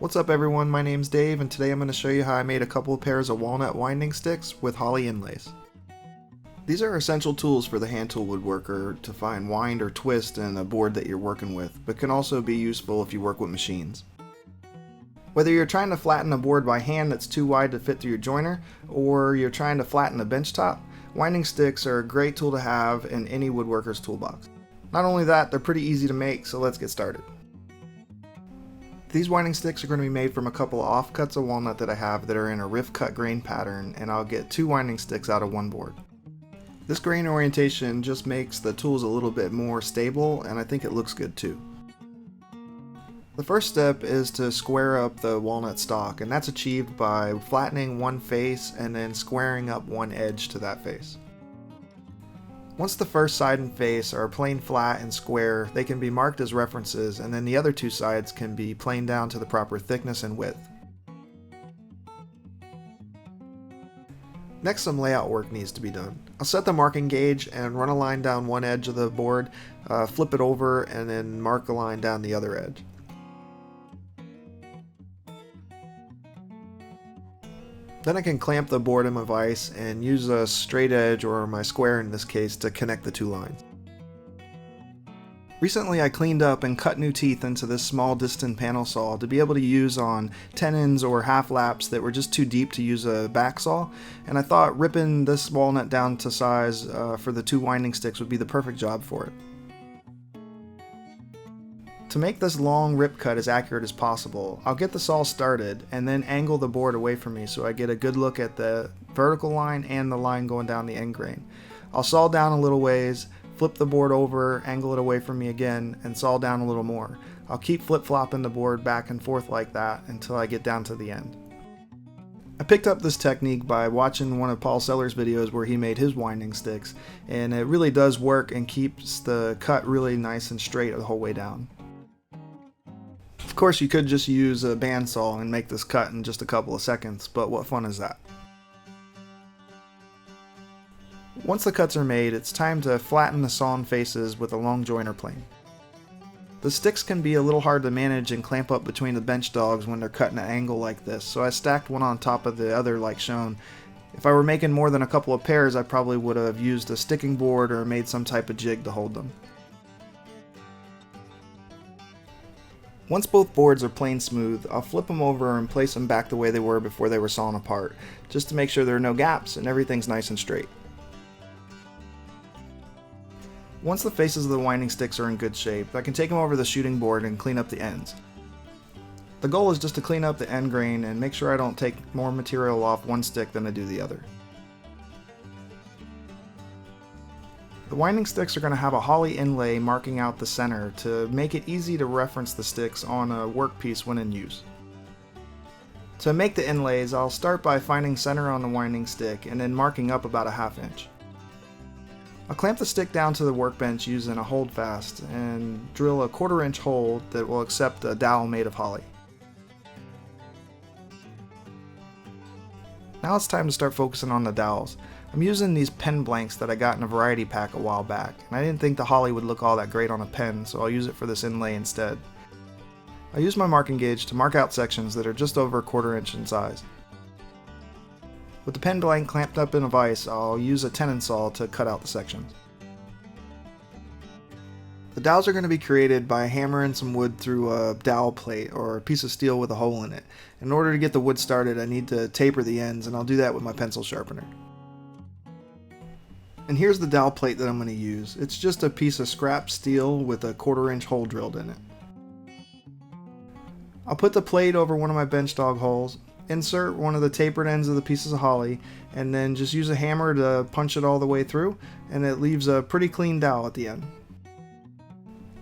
What's up everyone, my name's Dave and today I'm going to show you how I made a couple of pairs of walnut winding sticks with holly inlays. These are essential tools for the hand tool woodworker to find wind or twist in a board that you're working with, but can also be useful if you work with machines. Whether you're trying to flatten a board by hand that's too wide to fit through your joiner, or you're trying to flatten a bench top, winding sticks are a great tool to have in any woodworker's toolbox. Not only that, they're pretty easy to make, so let's get started. These winding sticks are going to be made from a couple of offcuts of walnut that I have that are in a rift cut grain pattern, and I'll get 2 winding sticks out of one board. This grain orientation just makes the tools a little bit more stable, and I think it looks good too. The first step is to square up the walnut stock, and that's achieved by flattening one face and then squaring up one edge to that face. Once the first side and face are plain flat and square, they can be marked as references, and then the other 2 sides can be planed down to the proper thickness and width. Next, some layout work needs to be done. I'll set the marking gauge and run a line down one edge of the board, flip it over, and then mark a line down the other edge. Then I can clamp the board in my vise and use a straight edge, or my square in this case, to connect the 2 lines. Recently I cleaned up and cut new teeth into this small distant panel saw to be able to use on tenons or half laps that were just too deep to use a back saw, and I thought ripping this walnut down to size for the 2 winding sticks would be the perfect job for it. To make this long rip cut as accurate as possible, I'll get the saw started and then angle the board away from me so I get a good look at the vertical line and the line going down the end grain. I'll saw down a little ways, flip the board over, angle it away from me again, and saw down a little more. I'll keep flip-flopping the board back and forth like that until I get down to the end. I picked up this technique by watching one of Paul Seller's videos where he made his winding sticks, and it really does work and keeps the cut really nice and straight the whole way down. Of course, you could just use a bandsaw and make this cut in just a couple of seconds, but what fun is that? Once the cuts are made, it's time to flatten the sawn faces with a long joiner plane. The sticks can be a little hard to manage and clamp up between the bench dogs when they're cut at an angle like this, so I stacked one on top of the other like shown. If I were making more than a couple of pairs, I probably would have used a sticking board or made some type of jig to hold them. Once both boards are plain smooth, I'll flip them over and place them back the way they were before they were sawn apart, just to make sure there are no gaps and everything's nice and straight. Once the faces of the winding sticks are in good shape, I can take them over the shooting board and clean up the ends. The goal is just to clean up the end grain and make sure I don't take more material off one stick than I do the other. The winding sticks are going to have a holly inlay marking out the center to make it easy to reference the sticks on a workpiece when in use. To make the inlays, I'll start by finding center on the winding stick and then marking up about a ½ inch. I'll clamp the stick down to the workbench using a holdfast and drill a 1/4 inch hole that will accept a dowel made of holly. Now it's time to start focusing on the dowels. I'm using these pen blanks that I got in a variety pack a while back, and I didn't think the holly would look all that great on a pen, so I'll use it for this inlay instead. I use my marking gauge to mark out sections that are just over a 1/4 inch in size. With the pen blank clamped up in a vise, I'll use a tenon saw to cut out the sections. The dowels are going to be created by hammering some wood through a dowel plate or a piece of steel with a hole in it. In order to get the wood started, I need to taper the ends, and I'll do that with my pencil sharpener. And here's the dowel plate that I'm going to use. It's just a piece of scrap steel with a 1/4 inch hole drilled in it. I'll put the plate over one of my bench dog holes, insert one of the tapered ends of the pieces of holly, and then just use a hammer to punch it all the way through, and it leaves a pretty clean dowel at the end.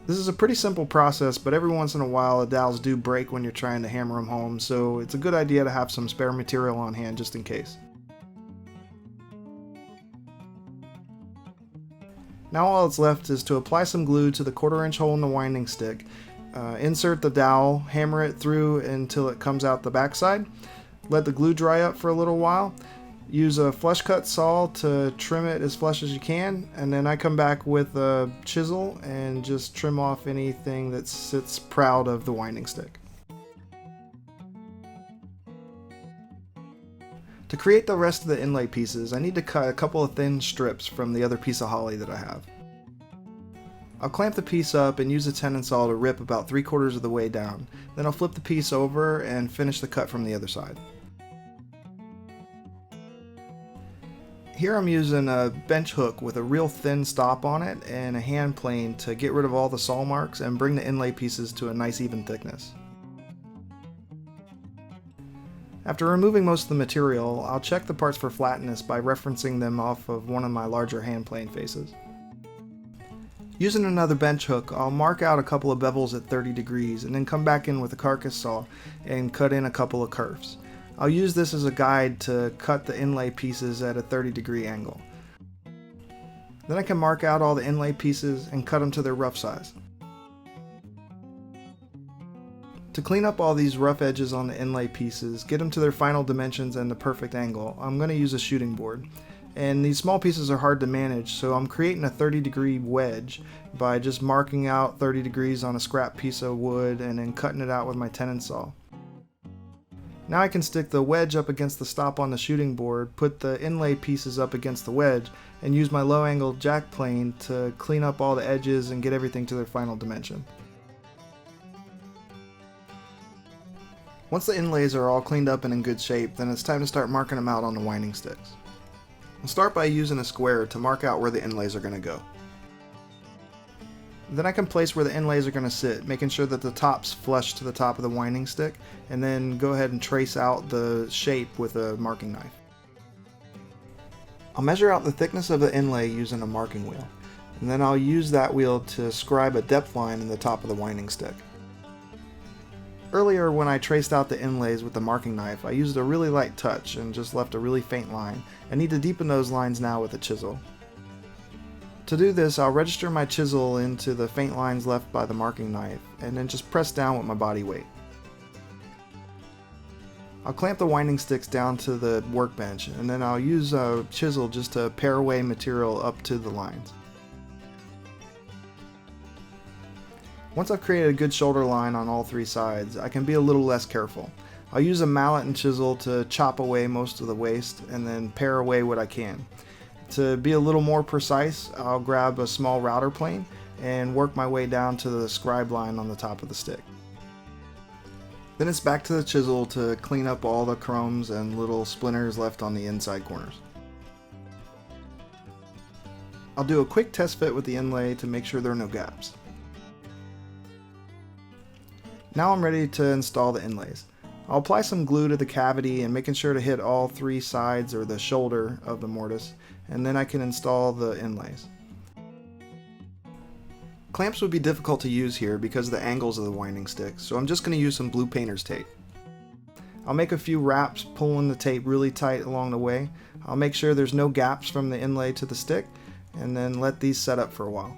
This is a pretty simple process, but every once in a while the dowels do break when you're trying to hammer them home, so it's a good idea to have some spare material on hand just in case. Now all that's left is to apply some glue to the 1/4 inch hole in the winding stick, insert the dowel, hammer it through until it comes out the backside, let the glue dry up for a little while, use a flush cut saw to trim it as flush as you can, and then I come back with a chisel and just trim off anything that sits proud of the winding stick. To create the rest of the inlay pieces, I need to cut a couple of thin strips from the other piece of holly that I have. I'll clamp the piece up and use a tenon saw to rip about 3/4 of the way down. Then I'll flip the piece over and finish the cut from the other side. Here I'm using a bench hook with a real thin stop on it and a hand plane to get rid of all the saw marks and bring the inlay pieces to a nice even thickness. After removing most of the material, I'll check the parts for flatness by referencing them off of one of my larger hand plane faces. Using another bench hook, I'll mark out a couple of bevels at 30 degrees and then come back in with a carcass saw and cut in a couple of curves. I'll use this as a guide to cut the inlay pieces at a 30-degree angle. Then I can mark out all the inlay pieces and cut them to their rough size. To clean up all these rough edges on the inlay pieces, get them to their final dimensions and the perfect angle, I'm going to use a shooting board. And these small pieces are hard to manage, so I'm creating a 30-degree wedge by just marking out 30 degrees on a scrap piece of wood and then cutting it out with my tenon saw. Now I can stick the wedge up against the stop on the shooting board, put the inlay pieces up against the wedge, and use my low-angle jack plane to clean up all the edges and get everything to their final dimension. Once the inlays are all cleaned up and in good shape, then it's time to start marking them out on the winding sticks. I'll start by using a square to mark out where the inlays are going to go. Then I can place where the inlays are going to sit, making sure that the top's flush to the top of the winding stick, and then go ahead and trace out the shape with a marking knife. I'll measure out the thickness of the inlay using a marking wheel, and then I'll use that wheel to scribe a depth line in the top of the winding stick. Earlier when I traced out the inlays with the marking knife, I used a really light touch and just left a really faint line. I need to deepen those lines now with a chisel. To do this, I'll register my chisel into the faint lines left by the marking knife, and then just press down with my body weight. I'll clamp the winding sticks down to the workbench, and then I'll use a chisel just to pare away material up to the lines. Once I've created a good shoulder line on all three sides, I can be a little less careful. I'll use a mallet and chisel to chop away most of the waste and then pare away what I can. To be a little more precise, I'll grab a small router plane and work my way down to the scribe line on the top of the stick. Then it's back to the chisel to clean up all the crumbs and little splinters left on the inside corners. I'll do a quick test fit with the inlay to make sure there are no gaps. Now I'm ready to install the inlays. I'll apply some glue to the cavity and making sure to hit all three sides or the shoulder of the mortise, and then I can install the inlays. Clamps would be difficult to use here because of the angles of the winding stick, so I'm just going to use some blue painter's tape. I'll make a few wraps pulling the tape really tight along the way. I'll make sure there's no gaps from the inlay to the stick, and then let these set up for a while.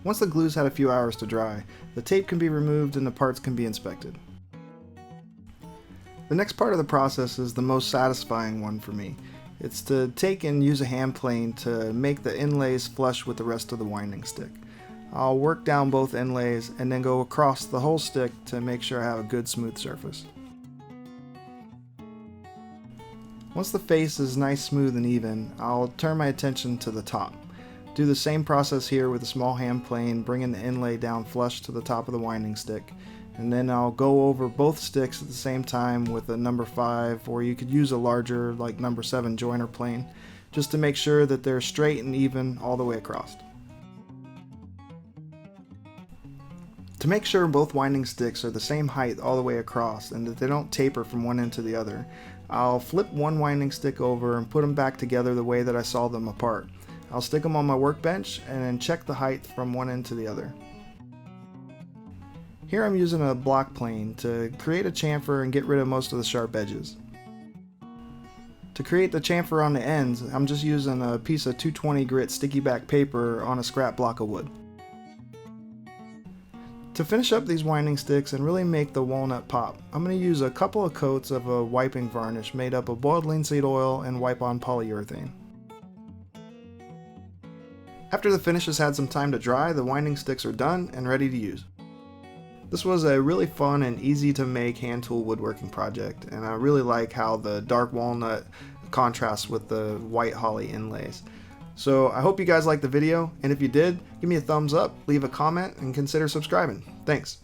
Once the glue's had a few hours to dry, the tape can be removed and the parts can be inspected. The next part of the process is the most satisfying one for me. It's to take and use a hand plane to make the inlays flush with the rest of the winding stick. I'll work down both inlays and then go across the whole stick to make sure I have a good smooth surface. Once the face is nice, smooth, and even, I'll turn my attention to the top. Do the same process here with a small hand plane, bringing the inlay down flush to the top of the winding stick. And then I'll go over both sticks at the same time with a number 5, or you could use a larger, like number 7 joiner plane, just to make sure that they're straight and even all the way across. To make sure both winding sticks are the same height all the way across and that they don't taper from one end to the other, I'll flip one winding stick over and put them back together the way that I saw them apart. I'll stick them on my workbench and then check the height from one end to the other. Here I'm using a block plane to create a chamfer and get rid of most of the sharp edges. To create the chamfer on the ends, I'm just using a piece of 220 grit sticky back paper on a scrap block of wood. To finish up these winding sticks and really make the walnut pop, I'm going to use a couple of coats of a wiping varnish made up of boiled linseed oil and wipe-on polyurethane. After the finish has had some time to dry, the winding sticks are done and ready to use. This was a really fun and easy to make hand tool woodworking project, and I really like how the dark walnut contrasts with the white holly inlays. So I hope you guys liked the video, and if you did, give me a thumbs up, leave a comment, and consider subscribing. Thanks.